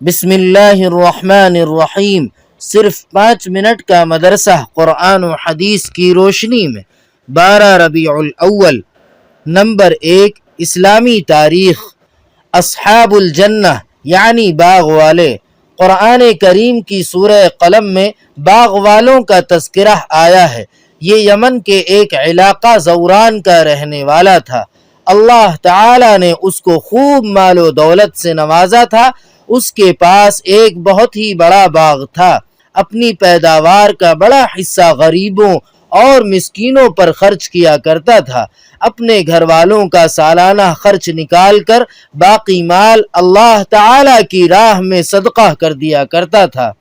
بسم اللہ الرحمن الرحیم۔ صرف 5 منٹ کا مدرسہ قرآن و حدیث کی روشنی میں 12 ربیع الاول۔ نمبر 1، اسلامی تاریخ۔ اصحاب الجنہ یعنی باغ والے۔ قرآن کریم کی سورہ قلم میں باغ والوں کا تذکرہ آیا ہے۔ یہ یمن کے ایک علاقہ زوران کا رہنے والا تھا۔ اللہ تعالی نے اس کو خوب مال و دولت سے نوازا تھا۔ اس کے پاس ایک بہت ہی بڑا باغ تھا۔ اپنی پیداوار کا بڑا حصہ غریبوں اور مسکینوں پر خرچ کیا کرتا تھا۔ اپنے گھر والوں کا سالانہ خرچ نکال کر باقی مال اللہ تعالی کی راہ میں صدقہ کر دیا کرتا تھا۔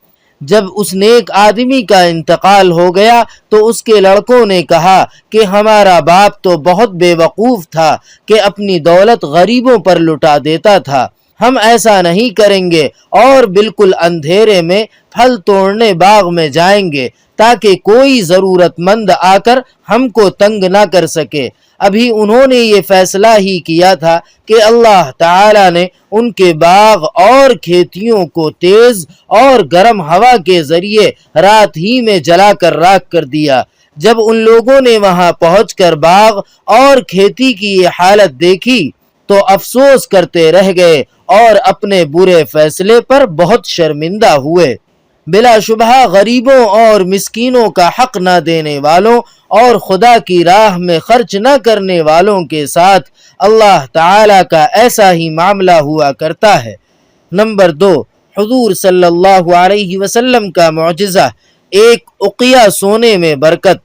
جب اس نیک آدمی کا انتقال ہو گیا تو اس کے لڑکوں نے کہا کہ ہمارا باپ تو بہت بے وقوف تھا کہ اپنی دولت غریبوں پر لٹا دیتا تھا۔ ہم ایسا نہیں کریں گے اور بالکل اندھیرے میں پھل توڑنے باغ میں جائیں گے تاکہ کوئی ضرورت مند آ کر ہم کو تنگ نہ کر سکے۔ ابھی انہوں نے یہ فیصلہ ہی کیا تھا کہ اللہ تعالی نے ان کے باغ اور کھیتیوں کو تیز اور گرم ہوا کے ذریعے رات ہی میں جلا کر راکھ کر دیا۔ جب ان لوگوں نے وہاں پہنچ کر باغ اور کھیتی کی یہ حالت دیکھی تو افسوس کرتے رہ گئے اور اپنے برے فیصلے پر بہت شرمندہ ہوئے۔ بلا شبہ غریبوں اور مسکینوں کا حق نہ دینے والوں اور خدا کی راہ میں خرچ نہ کرنے والوں کے ساتھ اللہ تعالی کا ایسا ہی معاملہ ہوا کرتا ہے۔ نمبر 2، حضور صلی اللہ علیہ وسلم کا معجزہ، ایک اقیہ سونے میں برکت۔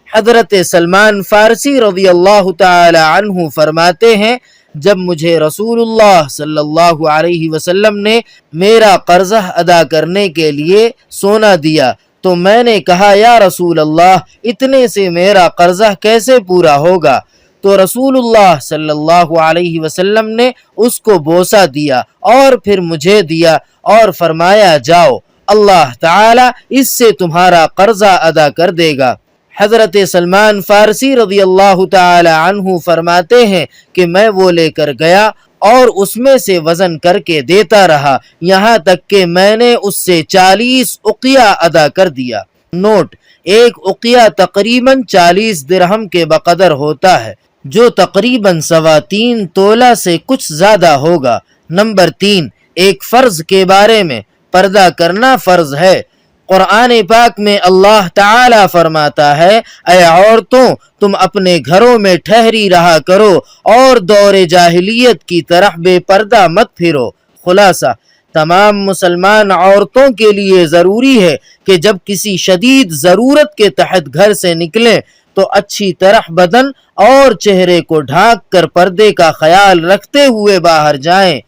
حضرت سلمان فارسی رضی اللہ تعالی عنہ فرماتے ہیں، جب مجھے رسول اللہ صلی اللہ علیہ وسلم نے میرا قرضہ ادا کرنے کے لیے سونا دیا تو میں نے کہا یا رسول اللہ، اتنے سے میرا قرضہ کیسے پورا ہوگا؟ تو رسول اللہ صلی اللہ علیہ وسلم نے اس کو بوسہ دیا اور پھر مجھے دیا اور فرمایا جاؤ، اللہ تعالی اس سے تمہارا قرضہ ادا کر دے گا۔ حضرت سلمان فارسی رضی اللہ تعالی عنہ فرماتے ہیں کہ میں وہ لے کر گیا اور اس میں سے وزن کر کے دیتا رہا یہاں تک کہ میں نے اس سے 40 اقیہ ادا کر دیا۔ نوٹ: ایک اقیہ تقریباً 40 درہم کے بقدر ہوتا ہے، جو تقریباً 3.25 تولہ سے کچھ زیادہ ہوگا۔ نمبر 3، ایک فرض کے بارے میں، پردہ کرنا فرض ہے۔ قرآن پاک میں اللہ تعالی فرماتا ہے، اے عورتوں تم اپنے گھروں میں ٹھہری رہا کرو اور دور جاہلیت کی طرح بے پردہ مت پھرو۔ خلاصہ، تمام مسلمان عورتوں کے لیے ضروری ہے کہ جب کسی شدید ضرورت کے تحت گھر سے نکلیں تو اچھی طرح بدن اور چہرے کو ڈھانک کر پردے کا خیال رکھتے ہوئے باہر جائیں،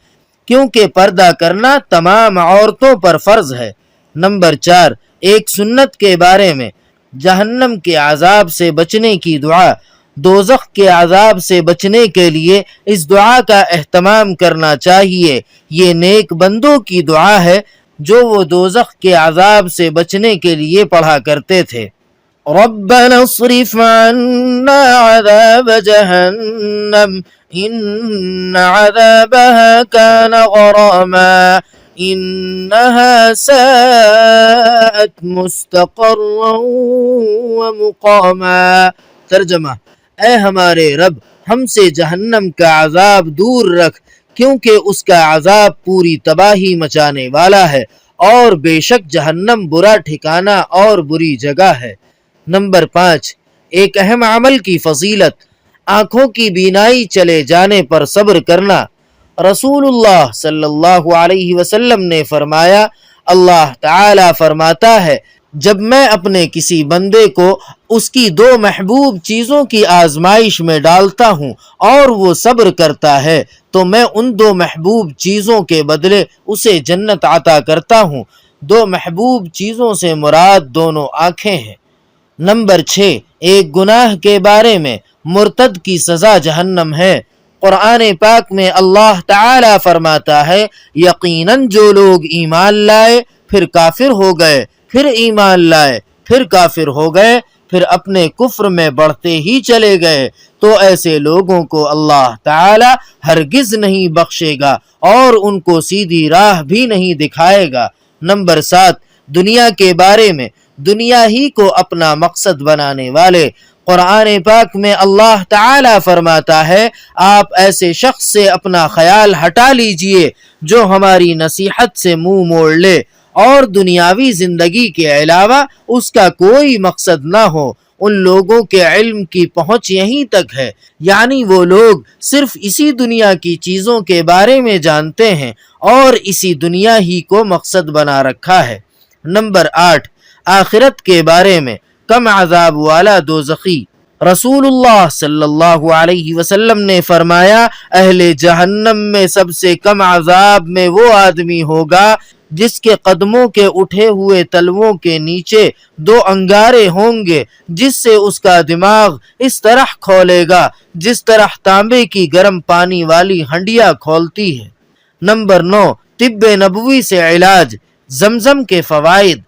کیونکہ پردہ کرنا تمام عورتوں پر فرض ہے۔ نمبر 4، ایک سنت کے بارے میں، جہنم کے عذاب سے بچنے کی دعا۔ دوزخ کے عذاب سے بچنے کے لیے اس دعا کا اہتمام کرنا چاہیے۔ یہ نیک بندوں کی دعا ہے جو وہ دوزخ کے عذاب سے بچنے کے لیے پڑھا کرتے تھے۔ ربنا اصرف عنا عذاب جہنم ان عذابها كان غراما انها ساءت مستقرا ومقاما۔ ترجمہ: اے ہمارے رب، ہم سے جہنم کا عذاب دور رکھ، کیونکہ اس کا عذاب پوری تباہی مچانے والا ہے اور بے شک جہنم برا ٹھکانہ اور بری جگہ ہے۔ نمبر 5، ایک اہم عمل کی فضیلت، آنکھوں کی بینائی چلے جانے پر صبر کرنا۔ رسول اللہ صلی اللہ علیہ وسلم نے فرمایا، اللہ تعالی فرماتا ہے، جب میں اپنے کسی بندے کو اس کی 2 محبوب چیزوں کی آزمائش میں ڈالتا ہوں اور وہ صبر کرتا ہے تو میں ان 2 محبوب چیزوں کے بدلے اسے جنت عطا کرتا ہوں۔ 2 محبوب چیزوں سے مراد دونوں آنکھیں ہیں۔ نمبر 6، ایک گناہ کے بارے میں، مرتد کی سزا جہنم ہے۔ قرآن پاک میں اللہ تعالی فرماتا ہے، یقیناً جو لوگ ایمان لائے پھر کافر ہو گئے، پھر ایمان لائے پھر کافر ہو گئے، پھر اپنے کفر میں بڑھتے ہی چلے گئے تو ایسے لوگوں کو اللہ تعالی ہرگز نہیں بخشے گا اور ان کو سیدھی راہ بھی نہیں دکھائے گا۔ نمبر 7، دنیا کے بارے میں دنیا ہی کو اپنا مقصد بنانے والے۔ قرآن پاک میں اللہ تعالی فرماتا ہے، آپ ایسے شخص سے اپنا خیال ہٹا لیجئے جو ہماری نصیحت سے منہ موڑ لے اور دنیاوی زندگی کے علاوہ اس کا کوئی مقصد نہ ہو۔ ان لوگوں کے علم کی پہنچ یہیں تک ہے، یعنی وہ لوگ صرف اسی دنیا کی چیزوں کے بارے میں جانتے ہیں اور اسی دنیا ہی کو مقصد بنا رکھا ہے۔ نمبر 8، آخرت کے بارے میں کم عذاب والا دوزخی۔ رسول اللہ صلی اللہ علیہ وسلم نے فرمایا، اہل جہنم میں سب سے کم عذاب میں وہ آدمی ہوگا جس کے قدموں کے اٹھے ہوئے تلووں کے نیچے 2 انگارے ہوں گے، جس سے اس کا دماغ اس طرح کھولے گا جس طرح تانبے کی گرم پانی والی ہنڈیا کھولتی ہے۔ نمبر 9، طب نبوی سے علاج، زمزم کے فوائد۔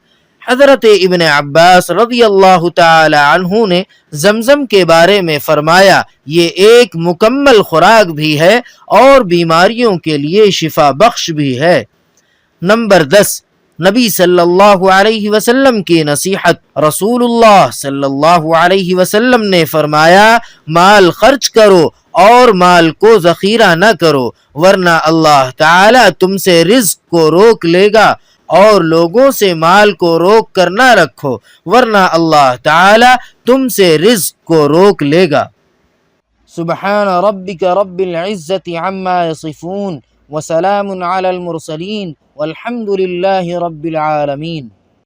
حضرت ابن عباس رضی اللہ تعالی عنہ نے زمزم کے بارے میں فرمایا، یہ ایک مکمل خوراک بھی ہے اور بیماریوں کے لیے شفا بخش بھی ہے۔ نمبر 10، نبی صلی اللہ علیہ وسلم کی نصیحت۔ رسول اللہ صلی اللہ علیہ وسلم نے فرمایا، مال خرچ کرو اور مال کو ذخیرہ نہ کرو، ورنہ اللہ تعالی تم سے رزق کو روک لے گا، اور لوگوں سے مال کو روک کر نہ رکھو، ورنہ اللہ تعالی تم سے رزق کو روک لے گا۔ سبحان ربک رب العزت عما یصفون وسلام علی المرسلین والحمد للہ رب العالمین۔